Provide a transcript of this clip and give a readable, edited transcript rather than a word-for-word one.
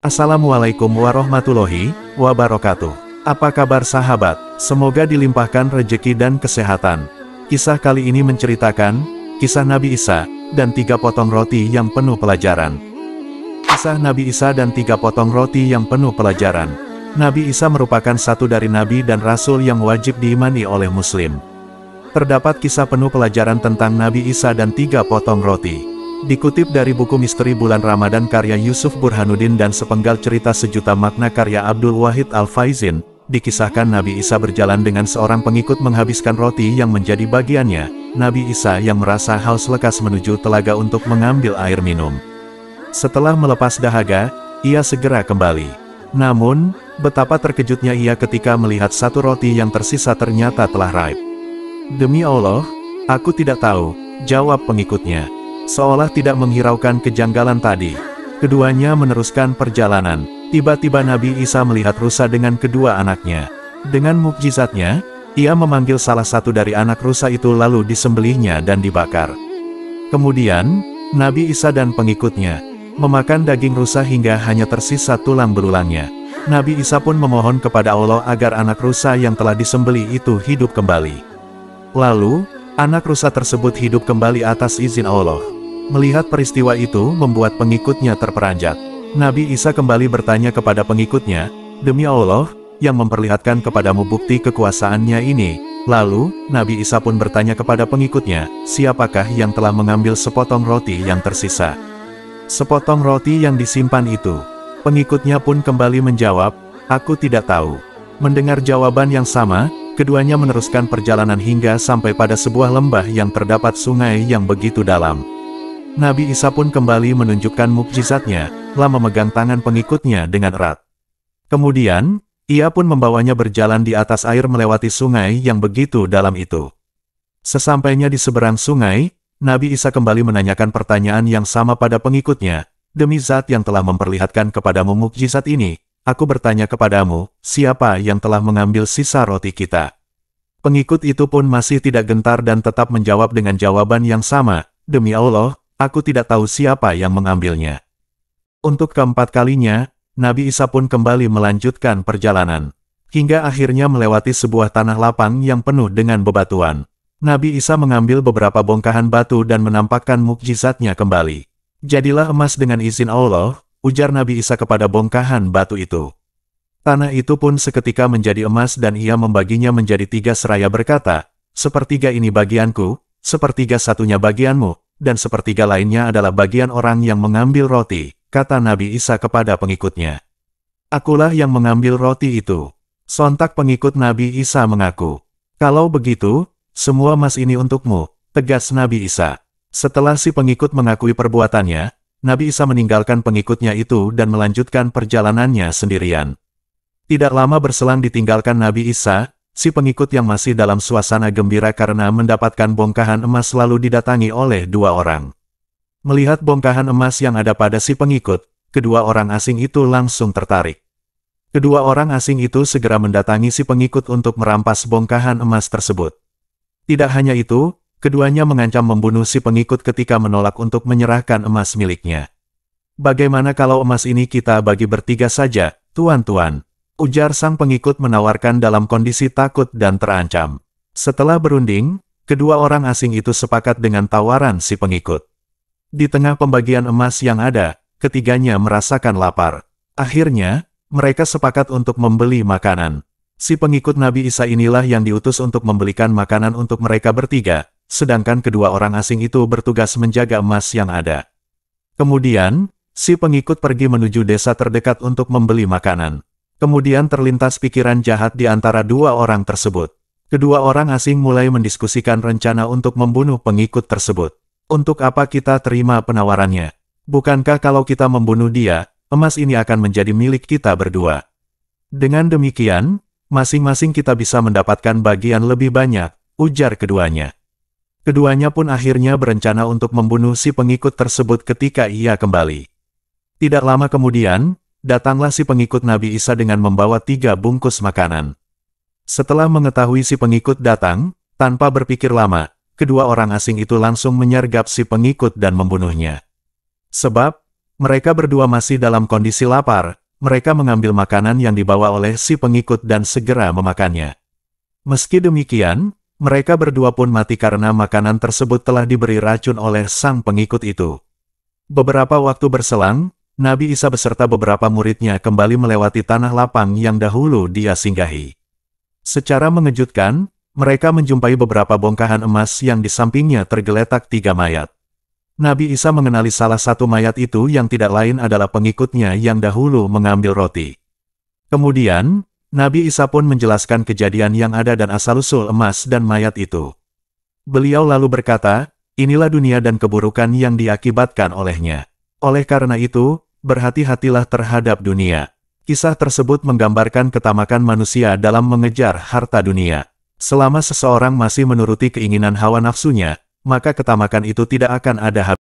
Assalamualaikum warahmatullahi wabarakatuh. Apa kabar sahabat? Semoga dilimpahkan rejeki dan kesehatan. Kisah kali ini menceritakan kisah Nabi Isa dan 3 potong roti yang penuh pelajaran. Kisah Nabi Isa dan 3 potong roti yang penuh pelajaran. Nabi Isa merupakan satu dari nabi dan rasul yang wajib diimani oleh muslim. Terdapat kisah penuh pelajaran tentang Nabi Isa dan 3 potong roti. Dikutip dari buku Misteri Bulan Ramadan karya Yusuf Burhanuddin dan sepenggal cerita sejuta makna karya Abdul Wahid Al-Faizin, dikisahkan Nabi Isa berjalan dengan seorang pengikut menghabiskan roti yang menjadi bagiannya. Nabi Isa yang merasa haus lekas menuju telaga untuk mengambil air minum. Setelah melepas dahaga, ia segera kembali. Namun, betapa terkejutnya ia ketika melihat satu roti yang tersisa ternyata telah raib. "Demi Allah, aku tidak tahu," jawab pengikutnya. Seolah tidak menghiraukan kejanggalan tadi, keduanya meneruskan perjalanan. Tiba-tiba Nabi Isa melihat rusa dengan kedua anaknya. Dengan mukjizatnya, ia memanggil salah satu dari anak rusa itu lalu disembelihnya dan dibakar. Kemudian, Nabi Isa dan pengikutnya memakan daging rusa hingga hanya tersisa tulang belulangnya. Nabi Isa pun memohon kepada Allah agar anak rusa yang telah disembelih itu hidup kembali. Lalu, anak rusa tersebut hidup kembali atas izin Allah. Melihat peristiwa itu membuat pengikutnya terperanjat. Nabi Isa kembali bertanya kepada pengikutnya, "Demi Allah, yang memperlihatkan kepadamu bukti kekuasaannya ini." Lalu, Nabi Isa pun bertanya kepada pengikutnya, "Siapakah yang telah mengambil sepotong roti yang tersisa?" "Sepotong roti yang disimpan itu." Pengikutnya pun kembali menjawab, "Aku tidak tahu." Mendengar jawaban yang sama, keduanya meneruskan perjalanan hingga sampai pada sebuah lembah yang terdapat sungai yang begitu dalam. Nabi Isa pun kembali menunjukkan mukjizatnya, lalu memegang tangan pengikutnya dengan erat. Kemudian, ia pun membawanya berjalan di atas air melewati sungai yang begitu dalam itu. Sesampainya di seberang sungai, Nabi Isa kembali menanyakan pertanyaan yang sama pada pengikutnya, "Demi Zat yang telah memperlihatkan kepadamu mukjizat ini, aku bertanya kepadamu, siapa yang telah mengambil sisa roti kita?" Pengikut itu pun masih tidak gentar dan tetap menjawab dengan jawaban yang sama, "Demi Allah, aku tidak tahu siapa yang mengambilnya." Untuk keempat kalinya, Nabi Isa pun kembali melanjutkan perjalanan. Hingga akhirnya melewati sebuah tanah lapang yang penuh dengan bebatuan. Nabi Isa mengambil beberapa bongkahan batu dan menampakkan mukjizatnya kembali. "Jadilah emas dengan izin Allah," ujar Nabi Isa kepada bongkahan batu itu. Tanah itu pun seketika menjadi emas dan ia membaginya menjadi 3 seraya berkata, "Sepertiga ini bagianku, sepertiga satunya bagianmu, dan sepertiga lainnya adalah bagian orang yang mengambil roti," kata Nabi Isa kepada pengikutnya. "Akulah yang mengambil roti itu." Sontak pengikut Nabi Isa mengaku, "Kalau begitu, semua emas ini untukmu," tegas Nabi Isa. Setelah si pengikut mengakui perbuatannya, Nabi Isa meninggalkan pengikutnya itu dan melanjutkan perjalanannya sendirian. Tidak lama berselang ditinggalkan Nabi Isa, si pengikut yang masih dalam suasana gembira karena mendapatkan bongkahan emas lalu didatangi oleh 2 orang. Melihat bongkahan emas yang ada pada si pengikut, kedua orang asing itu langsung tertarik. Kedua orang asing itu segera mendatangi si pengikut untuk merampas bongkahan emas tersebut. Tidak hanya itu, keduanya mengancam membunuh si pengikut ketika menolak untuk menyerahkan emas miliknya. "Bagaimana kalau emas ini kita bagi bertiga saja, tuan-tuan?" ujar sang pengikut menawarkan dalam kondisi takut dan terancam. Setelah berunding, kedua orang asing itu sepakat dengan tawaran si pengikut. Di tengah pembagian emas yang ada, ketiganya merasakan lapar. Akhirnya, mereka sepakat untuk membeli makanan. Si pengikut Nabi Isa inilah yang diutus untuk membelikan makanan untuk mereka bertiga, sedangkan kedua orang asing itu bertugas menjaga emas yang ada. Kemudian, si pengikut pergi menuju desa terdekat untuk membeli makanan. Kemudian terlintas pikiran jahat di antara 2 orang tersebut. Kedua orang asing mulai mendiskusikan rencana untuk membunuh pengikut tersebut. "Untuk apa kita terima penawarannya? Bukankah kalau kita membunuh dia, emas ini akan menjadi milik kita berdua? Dengan demikian, masing-masing kita bisa mendapatkan bagian lebih banyak," ujar keduanya. Keduanya pun akhirnya berencana untuk membunuh si pengikut tersebut ketika ia kembali. Tidak lama kemudian, datanglah si pengikut Nabi Isa dengan membawa 3 bungkus makanan. Setelah mengetahui si pengikut datang, tanpa berpikir lama, kedua orang asing itu langsung menyergap si pengikut dan membunuhnya. Sebab, Mereka berdua masih dalam kondisi lapar, mereka mengambil makanan yang dibawa oleh si pengikut dan segera memakannya. Meski demikian, mereka berdua pun mati karena makanan tersebut telah diberi racun oleh sang pengikut itu. Beberapa waktu berselang, Nabi Isa beserta beberapa muridnya kembali melewati tanah lapang yang dahulu dia singgahi. Secara mengejutkan, mereka menjumpai beberapa bongkahan emas yang di sampingnya tergeletak 3 mayat. Nabi Isa mengenali salah satu mayat itu yang tidak lain adalah pengikutnya yang dahulu mengambil roti. Kemudian, Nabi Isa pun menjelaskan kejadian yang ada dan asal-usul emas dan mayat itu. Beliau lalu berkata, inilah dunia dan keburukan yang diakibatkan olehnya. Oleh karena itu, berhati-hatilah terhadap dunia. Kisah tersebut menggambarkan ketamakan manusia dalam mengejar harta dunia. Selama seseorang masih menuruti keinginan hawa nafsunya, maka ketamakan itu tidak akan ada habisnya.